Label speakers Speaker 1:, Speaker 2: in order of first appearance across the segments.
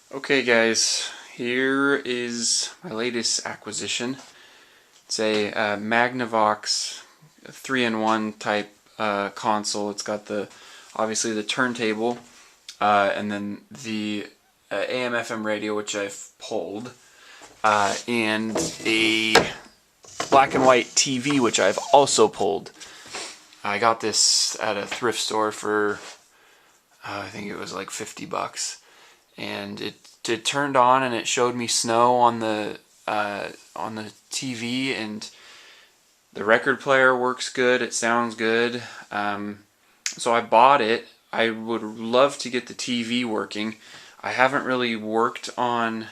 Speaker 1: Okay guys, here is my latest acquisition. It's a Magnavox 3-in-1 type console. It's got obviously the turntable and then the AM/FM radio, which I've pulled, and a black and white TV, which I've also pulled. I got this at a thrift store for I think it was like $50, and it turned on and it showed me snow on the TV, and the record player works good. It sounds good. So I bought it. I would love to get the TV working. I haven't really worked on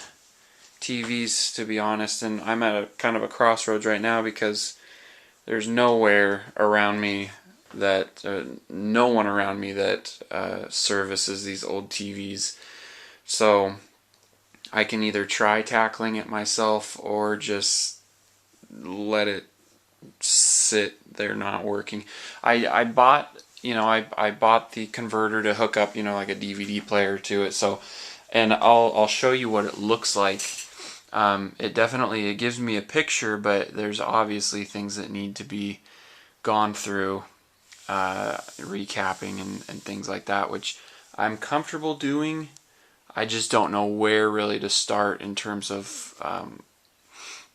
Speaker 1: TVs, to be honest, and I'm at a kind of a crossroads right now because there's nowhere around me that no one around me that services these old TVs. So I can either try tackling it myself or just let it sit there not working. I bought I bought the converter to hook up like a DVD player to it. So, and I'll show you what it looks like. It gives me a picture, but there's obviously things that need to be gone through, recapping and things like that, which I'm comfortable doing. I just don't know where really to start in terms of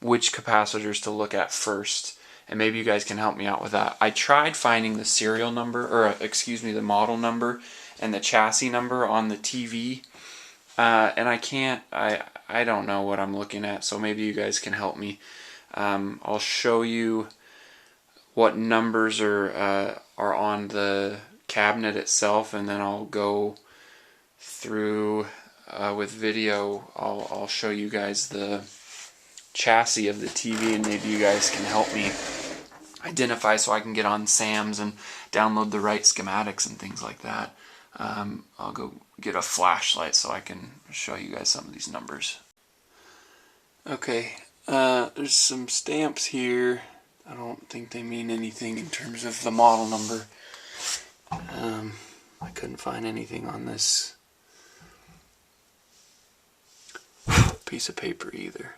Speaker 1: which capacitors to look at first, and maybe you guys can help me out with that. I tried finding the serial number, or excuse me, the model number and the chassis number on the TV, and I can't. I don't know what I'm looking at, so maybe you guys can help me. I'll show you what numbers are on the cabinet itself, and then I'll go through with video. I'll show you guys the chassis of the TV, and maybe you guys can help me identify so I can get on Sam's and download the right schematics and things like that. I'll go get a flashlight so I can show you guys some of these numbers. Okay, there's some stamps here. I don't think they mean anything in terms of the model number. I couldn't find anything on this piece of paper either.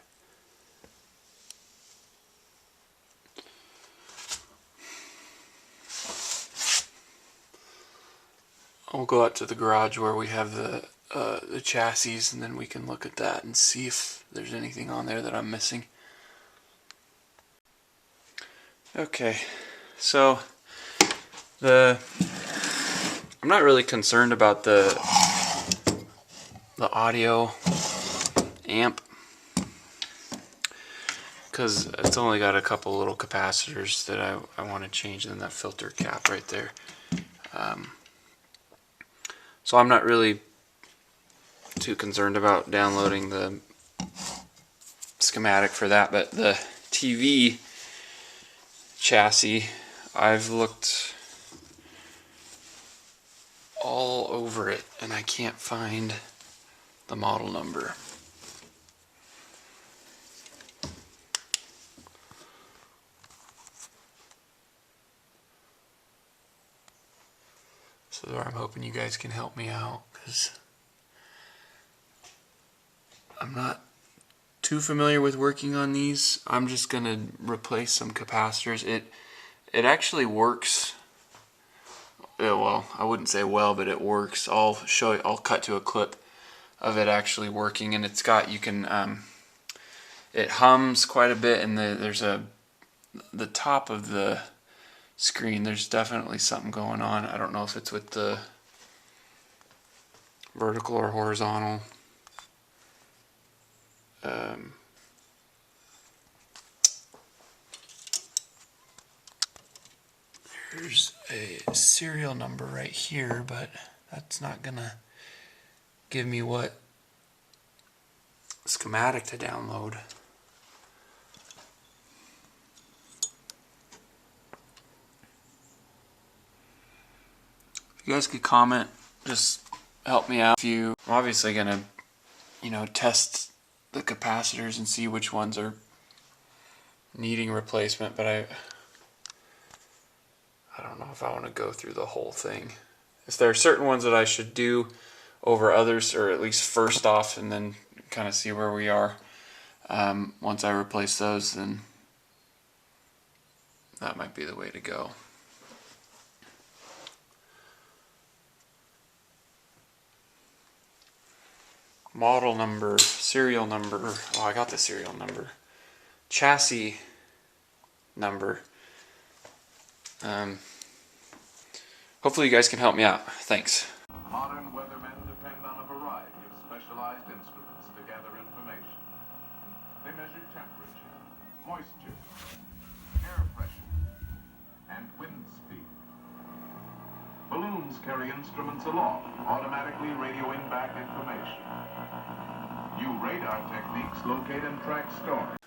Speaker 1: I'll go out to the garage where we have the chassis, and then we can look at that and see if there's anything on there that I'm missing. Okay, so I'm not really concerned about the audio amp, because it's only got a couple little capacitors that I want to change, and then that filter cap right there. So I'm not really too concerned about downloading the schematic for that, but the TV chassis, I've looked all over it and I can't find the model number. So I'm hoping you guys can help me out, because I'm not too familiar with working on these. I'm just gonna replace some capacitors. It actually works. Well, I wouldn't say well, but it works. I'll show you. I'll cut to a clip of it actually working, and it's got, you can it hums quite a bit, and there's the top of the screen, there's definitely something going on. I don't know if it's with the vertical or horizontal. There's a serial number right here, but that's not gonna give me what schematic to download. If you guys could comment, just help me out. I'm obviously gonna, test the capacitors and see which ones are needing replacement, but I don't know if I want to go through the whole thing. If there are certain ones that I should do over others, or at least first off, and then kind of see where we are. Once I replace those, then that might be the way to go. Model number, serial number, oh, I got the serial number. Chassis number. Hopefully you guys can help me out. Thanks.
Speaker 2: Modern weathermen depend on a variety of specialized instruments to gather information. They measure temperature, moisture, air pressure, and wind speed. Balloons carry instruments aloft, automatically radioing back information. New radar techniques locate and track stars.